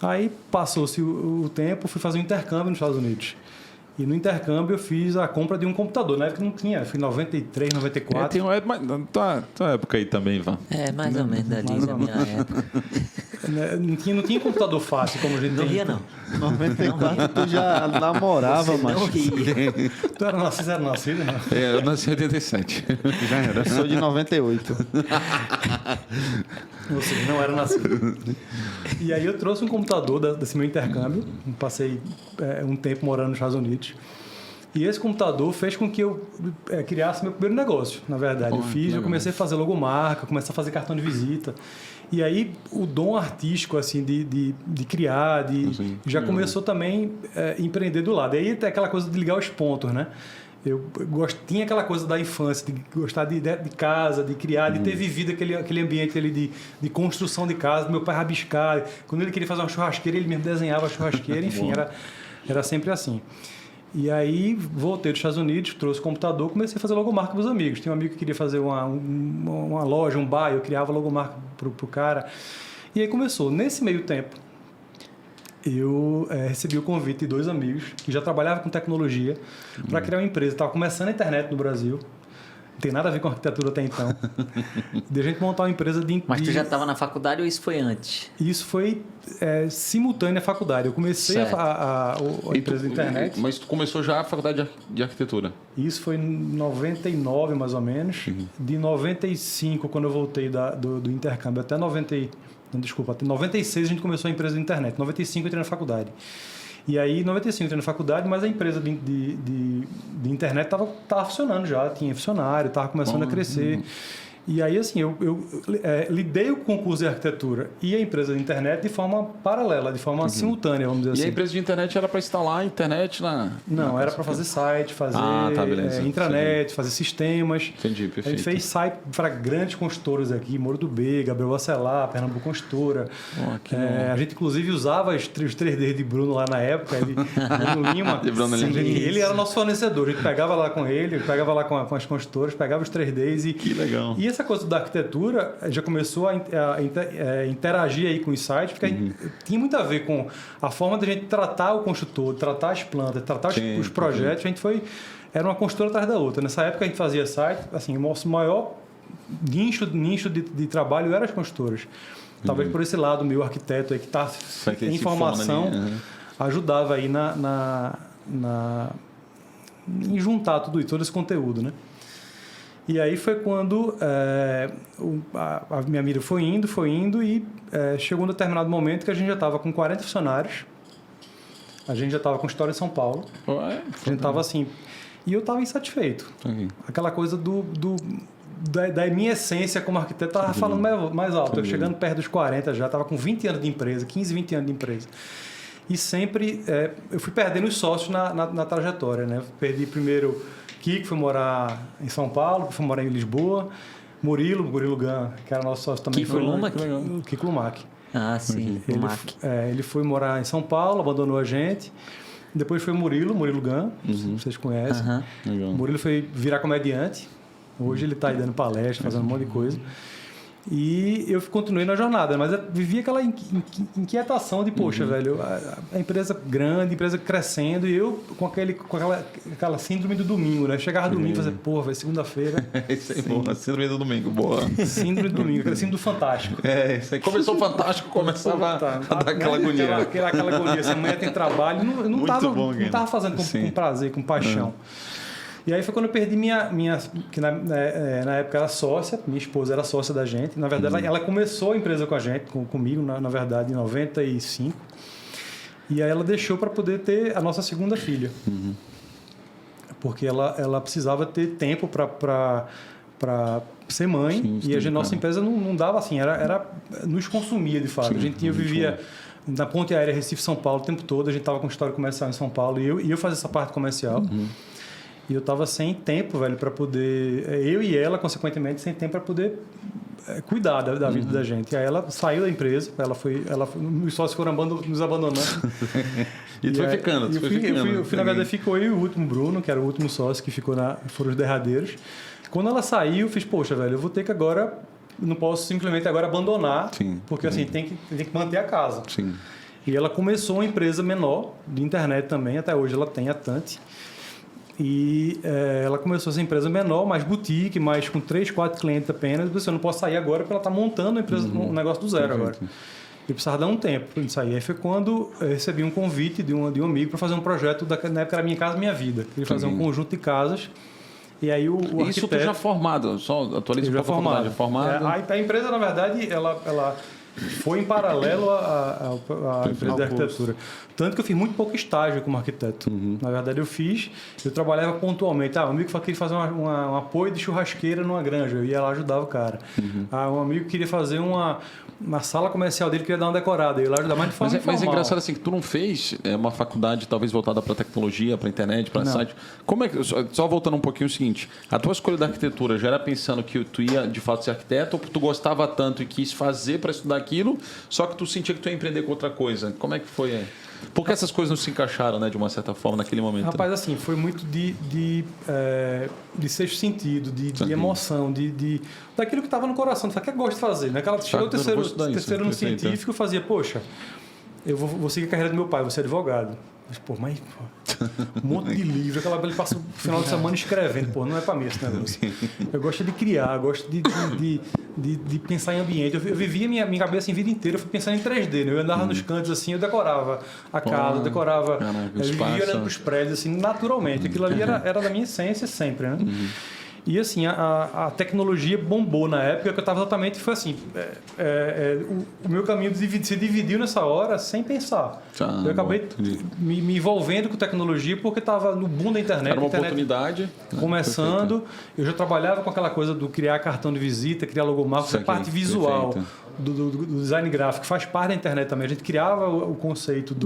Aí passou-se o tempo, fui fazer um intercâmbio nos Estados Unidos. E no intercâmbio eu fiz a compra de um computador. Na época não tinha, foi em 93, 94. Tem uma tua época aí também, Ivan. Mais ou menos ali na minha época. Não tinha computador fácil como a gente Não tem. via, não. 94 tu já namorava, Você macho. não ria. Tu era nascido, não? Eu nasci em 87. Já era. Eu sou de 98. Ou seja, não era nascido. E aí eu trouxe um computador desse meu intercâmbio. Passei um tempo morando nos Estados Unidos. E esse computador fez com que eu criasse meu primeiro negócio, na verdade. Eu comecei a fazer logomarca, comecei a fazer cartão de visita. E aí o dom artístico, assim, de criar, já começou também a empreender do lado. E aí tem aquela coisa de ligar os pontos, né? Tinha aquela coisa da infância, de gostar de casa, de criar, de ter vivido aquele ambiente ali de construção de casa, meu pai rabiscar. Quando ele queria fazer uma churrasqueira, ele mesmo desenhava a churrasqueira, enfim, era sempre assim. E aí voltei dos Estados Unidos, trouxe o computador, comecei a fazer logomarca para os amigos. Tinha um amigo que queria fazer uma loja, um bar, eu criava logomarca pro cara. E aí começou. Nesse meio tempo, eu recebi o convite de 2 amigos que já trabalhavam com tecnologia para criar uma empresa. Estava começando a internet no Brasil. Não tem nada a ver com arquitetura até então. De a gente montar uma empresa de... Mas tu já estava na faculdade ou isso foi antes? Isso foi simultâneo à faculdade. Eu comecei a empresa de internet. Mas tu começou já a faculdade de arquitetura? Isso foi em 99, mais ou menos. De 95, quando eu voltei do intercâmbio, até 96 a gente começou a empresa de internet. Em 95 eu entrei na faculdade. E aí, em 95 eu entrei na faculdade, mas a empresa de internet estava funcionando já. Tinha funcionário, estava começando a crescer. E aí, assim, eu lidei com o curso de arquitetura e a empresa de internet de forma paralela, de forma simultânea, vamos dizer assim. E a empresa de internet era para instalar a internet Não, era para fazer site, fazer intranet, fazer sistemas. Entendi, perfeito. A gente fez site para grandes construtoras aqui, Moro do B, Gabriel Bacelar, Pernambuco Construtora. A gente, inclusive, usava os 3D de Bruno lá na época, Bruno Lima. Ele era nosso fornecedor. A gente pegava lá com ele, pegava lá com as construtoras, pegava os 3Ds. Que legal. E essa coisa da arquitetura já começou a interagir aí com os sites, porque tinha muito a ver com a forma da gente tratar o construtor, tratar as plantas, tratar os projetos. A gente era uma construtora atrás da outra. Nessa época a gente fazia site, assim, o nosso maior nicho de trabalho eram as construtoras. Talvez por esse lado, meu arquiteto aí que está em formação, ajudava aí em juntar tudo isso, todo esse conteúdo, né? E aí foi quando a minha mira foi indo e chegou um determinado momento que a gente já estava com 40 funcionários. A gente já estava com história em São Paulo. A gente estava assim... E eu estava insatisfeito. Aquela coisa da minha essência como arquiteto estava falando mais alto. Eu chegando perto dos 40 já, estava com 20 anos de empresa, 15, 20 anos de empresa. E sempre... eu fui perdendo os sócios na trajetória, né? Perdi primeiro... Kiko foi morar em São Paulo, foi morar em Lisboa. Murilo Gan, que era nosso sócio também. Kiko Lumac? Kiko Lumac. Ah, sim, Lumac. Ele foi morar em São Paulo, abandonou a gente. Depois foi Murilo Gan, vocês conhecem. Murilo foi virar comediante. Hoje ele está aí dando palestra, fazendo um monte de coisa. E eu continuei na jornada, mas eu vivia aquela inquietação de, poxa, velho, a empresa grande, a empresa crescendo, e eu com aquela síndrome do domingo, né? Chegava domingo e fazia, porra, velho, segunda-feira. Isso aí, boa, síndrome do domingo, boa. Síndrome do domingo, aquela síndrome do Fantástico. Isso aí. Começou o Fantástico, começava a dar aquela agonia. Aquela agonia, se amanhã tem trabalho, não estava fazendo com prazer, com paixão. E aí foi quando eu perdi que na época era sócia, minha esposa era sócia da gente. Na verdade, ela começou a empresa com a gente, comigo, na verdade, em 95. E aí ela deixou para poder ter a nossa segunda filha. Porque ela precisava ter tempo para ser mãe. E a nossa empresa não dava assim, nos consumia de fato. Eu vivia na ponte aérea Recife-São Paulo o tempo todo. A gente estava com história comercial em São Paulo e eu fazia essa parte comercial. E eu estava sem tempo, velho, para poder... Eu e ela, consequentemente, sem tempo para poder cuidar da vida da gente. E aí ela saiu da empresa, os sócios foram nos abandonando. E tu foi ficando, na verdade, ficou eu e o último, Bruno, que era o último sócio, que foram os derradeiros. Quando ela saiu, eu fiz, poxa, velho, eu vou ter que agora... Não posso simplesmente agora abandonar, porque assim, tem que manter a casa. E ela começou uma empresa menor, de internet também, até hoje ela tem a Tante. E ela começou essa empresa menor, mais boutique, mais com 3, 4 clientes apenas. Você não pode sair agora porque ela está montando uma empresa, um negócio do zero agora. E precisava dar um tempo para sair. Aí foi quando eu recebi um convite de um amigo para fazer um projeto, na época era Minha Casa Minha Vida. Queria fazer um conjunto de casas. E aí o Isso arquiteto... tu já formado, só atualiza um pouco a formado. A empresa, na verdade, ela foi em paralelo à empresa de arquitetura. Tanto que eu fiz muito pouco estágio como arquiteto. Na verdade, eu trabalhava pontualmente. Um amigo queria fazer um apoio de churrasqueira numa granja. Eu ia lá ajudar o cara. Um amigo queria fazer uma sala comercial dele, queria dar uma decorada. Eu ia lá ajudar, mas de forma informal. Mas é engraçado assim, que tu não fez uma faculdade talvez voltada para tecnologia, para internet, para site. Como é que, só voltando um pouquinho o seguinte, a tua escolha da arquitetura já era pensando que tu ia de fato ser arquiteto ou tu gostava tanto e quis fazer para estudar aquilo, só que tu sentia que tu ia empreender com outra coisa? Como é que foi? Por que essas coisas não se encaixaram, né, de uma certa forma, naquele momento? Rapaz, assim, foi muito de sexto sentido, de emoção, daquilo que estava no coração, do que eu gosto de fazer. Né? Chegou o terceiro no científico, eu fazia, poxa, eu vou seguir a carreira do meu pai, vou ser advogado. Mas, um monte de livro, ele passa o final de semana escrevendo, não é para mim esse negócio. Eu gosto de criar, gosto de pensar em ambiente. Eu vivia minha cabeça em vida inteira, eu fui pensando em 3D, né? Eu andava nos cantos assim, eu decorava a casa, eu vivia olhando para os prédios assim, naturalmente. Aquilo ali era da minha essência sempre, né? E assim, a tecnologia bombou na época que eu estava exatamente, foi assim, o meu caminho se dividiu nessa hora sem pensar. Eu acabei me envolvendo com tecnologia porque estava no boom da internet. Era uma oportunidade. Começando, eu já trabalhava com aquela coisa do criar cartão de visita, criar logomarca, a parte visual do design gráfico, faz parte da internet também. A gente criava o conceito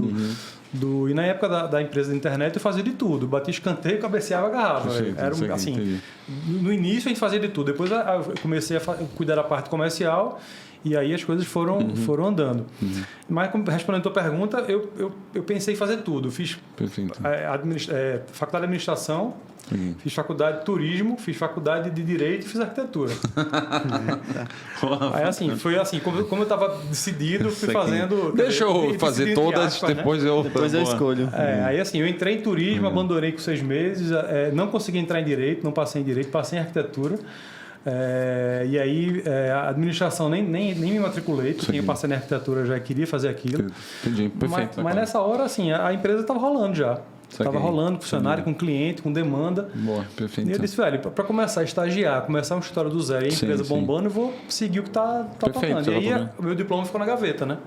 e na época da empresa de internet eu fazia de tudo. Batia escanteio, cabeceava, agarrava. Era assim. No início a gente fazia de tudo. Depois eu comecei a cuidar da parte comercial e aí as coisas foram andando. Mas respondendo a tua pergunta, eu pensei em fazer tudo. Eu fiz faculdade de administração, fiz faculdade de turismo, fiz faculdade de direito e fiz arquitetura. Aí assim, foi assim, como eu estava decidido, fui fazendo... Deixa eu fazer todas, depois eu escolho. Aí assim, eu entrei em turismo, abandonei com 6 meses, não consegui entrar em direito, não passei em direito, passei em arquitetura. E aí a administração nem me matriculei, porque eu passei na arquitetura, já queria fazer aquilo. Entendi, perfeito. Mas nessa hora, assim, a empresa estava rolando já. Estava rolando, com funcionário, com cliente, com demanda. Boa, perfeito. E eu disse, velho, para começar a estagiar, começar uma história do zero, e a empresa bombando, eu vou seguir o que está tocando. E aí o meu diploma ficou na gaveta, né?